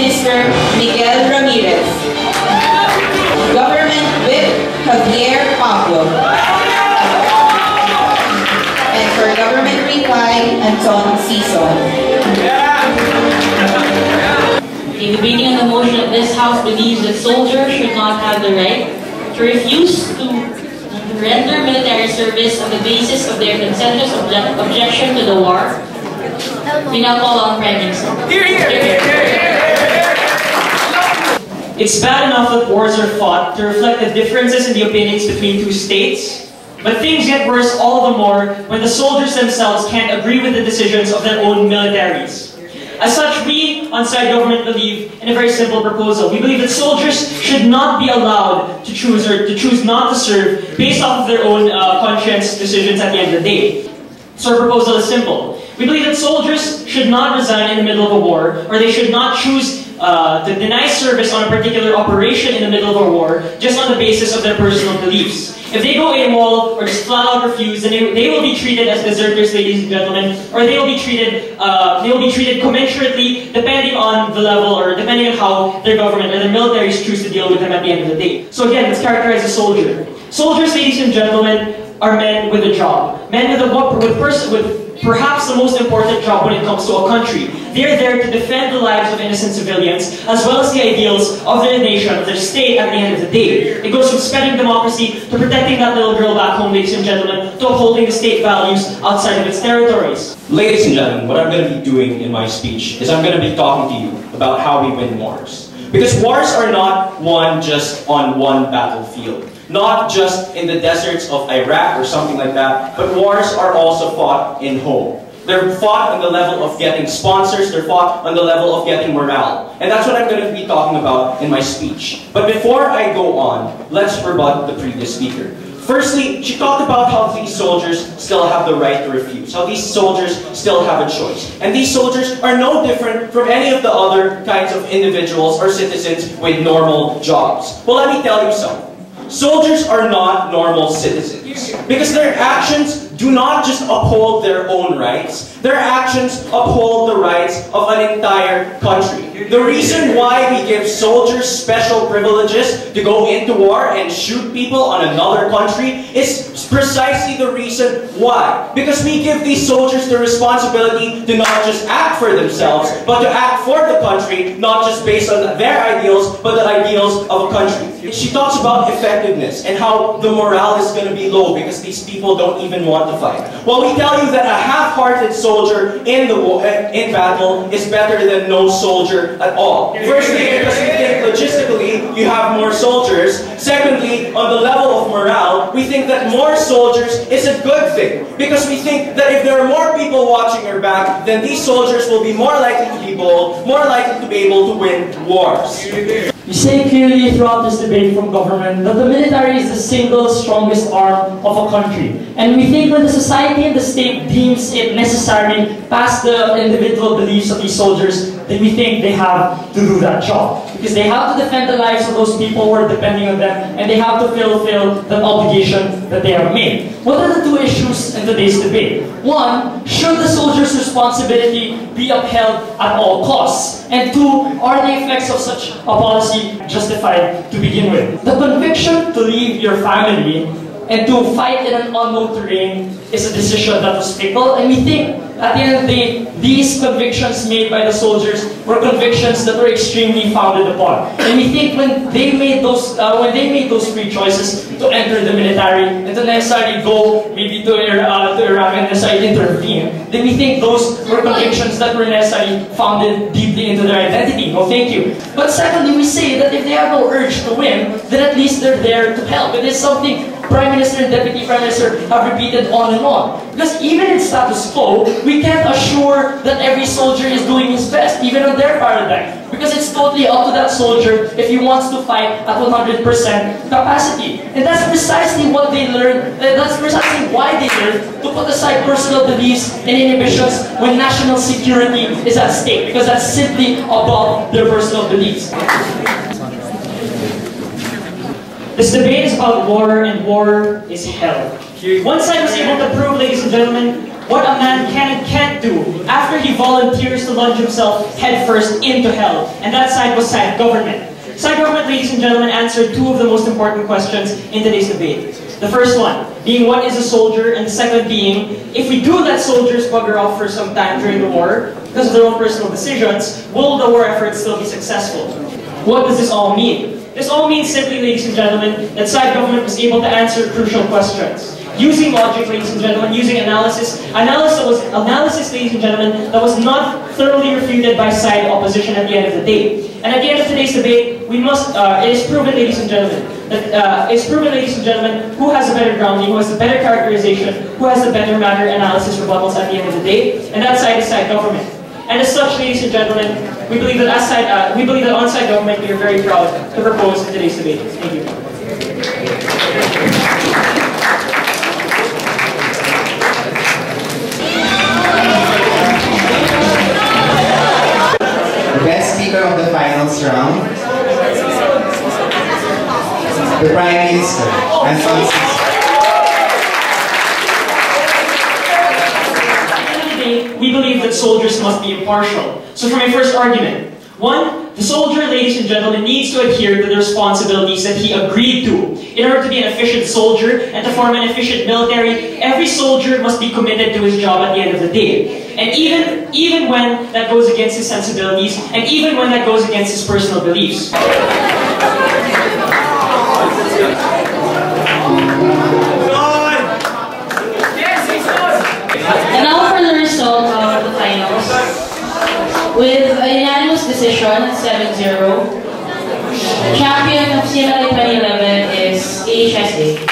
Minister Miguel Ramirez. Government Whip Javier Pablo. And for Government Reply, Anton Sison. In debating on the motion, this House believes that soldiers should not have the right to refuse to render military service on the basis of their consensus objection to the war. We now call on Prime Minister. It's bad enough that wars are fought to reflect the differences in the opinions between two states, but things get worse all the more when the soldiers themselves can't agree with the decisions of their own militaries. As such, we on side government believe in a very simple proposal. We believe that soldiers should not be allowed to choose or to choose not to serve based off of their own conscience decisions at the end of the day. So our proposal is simple. We believe that soldiers should not resign in the middle of a war, or they should not choose to deny service on a particular operation in the middle of a war just on the basis of their personal beliefs. If they go AWOL or just flat out refuse, then they will be treated as deserters, ladies and gentlemen, or they will be treated commensurately depending on the level or depending on how their government or their militaries choose to deal with them at the end of the day. So again, let's characterize a soldier. Soldiers, ladies and gentlemen, are men with a job. Men with perhaps the most important job when it comes to a country. They're there to defend the lives of innocent civilians, as well as the ideals of their nation, of their state at the end of the day. It goes from spreading democracy to protecting that little girl back home, ladies and gentlemen, to upholding the state values outside of its territories. Ladies and gentlemen, what I'm going to be doing in my speech is I'm going to be talking to you about how we win wars. Because wars are not won just on one battlefield. Not just in the deserts of Iraq or something like that, but wars are also fought in home. They're fought on the level of getting sponsors, they're fought on the level of getting morale. And that's what I'm going to be talking about in my speech. But before I go on, let's rebut the previous speaker. Firstly, she talked about how these soldiers still have the right to refuse, how these soldiers still have a choice. And these soldiers are no different from any of the other kinds of individuals or citizens with normal jobs. Well, let me tell you something. Soldiers are not normal citizens because their actions do not just uphold their own rights, their actions uphold the rights of an entire country. The reason why we give soldiers special privileges to go into war and shoot people on another country is precisely the reason why. Because we give these soldiers the responsibility to not just act for themselves, but to act for the country, not just based on their ideals, but the ideals of a country. She talks about effectiveness and how the morale is going to be low because these people don't even want to fight. Well, we tell you that a half-hearted soldier in battle is better than no soldier at all. Firstly, because we think logistically you have more soldiers. Secondly, on the level of morale, we think that more soldiers is a good thing because we think that if there are more people watching our back, then these soldiers will be more likely to be bold, more likely to be able to win wars. We say clearly throughout this debate from government that the military is the single strongest arm of a country. And we think when the society and the state deems it necessary past the individual beliefs of these soldiers, then we think they have to do that job. Because they have to defend the lives of those people who are depending on them, and they have to fulfill the obligation that they have made. What are the two issues in today's debate? One, should the soldier's responsibility be upheld at all costs? And two, are the effects of such a policy justified to begin with? The conviction to leave your family and to fight in an unknown terrain is a decision that was fickle, and we think at the end of the day, these convictions made by the soldiers were convictions that were extremely founded upon. And we think when they made those free choices to enter the military and to necessarily go maybe to Iraq and necessarily intervene, then we think those were convictions that were necessarily founded deeply into their identity. No, thank you. But secondly, we say that if they have no urge to win, then at least they're there to help. It is something Prime Minister and Deputy Prime Minister have repeated on and on. Because even in status quo, we can't assure that every soldier is doing his best, even on their paradigm. Because it's totally up to that soldier if he wants to fight at 100% capacity. And that's precisely what they learn, that's precisely why they learn to put aside personal beliefs and inhibitions when national security is at stake. Because that's simply above their personal beliefs. This debate is about war, and war is hell. One side was able to prove, ladies and gentlemen, what a man can and can't do after he volunteers to plunge himself headfirst into hell. And that side was side government. Side government, ladies and gentlemen, answered two of the most important questions in today's debate. The first one being, what is a soldier? And the second being, if we do let soldiers bugger off for some time during the war because of their own personal decisions, will the war effort still be successful? What does this all mean? This all means simply, ladies and gentlemen, that side government was able to answer crucial questions. Using logic, ladies and gentlemen, using analysis, ladies and gentlemen, that was not thoroughly refuted by side opposition at the end of the day. And at the end of today's debate, we must, it is proven, ladies and gentlemen, who has a better grounding, who has the better characterization, who has the better matter analysis rebuttals at the end of the day, and that side is side government. And as such, ladies and gentlemen, we believe that on side government, we are very proud to propose in today's debate. Thank you. The best speaker of the finals round, the Prime Minister, and we believe that soldiers must be impartial. So for my first argument, one, the soldier, ladies and gentlemen, needs to adhere to the responsibilities that he agreed to. In order to be an efficient soldier and to form an efficient military, every soldier must be committed to his job at the end of the day. And even when that goes against his sensibilities, and even when that goes against his personal beliefs. And now for the result of the finals. With a unanimous decision, 7-0, the champion of CMLI 2011 is HSA.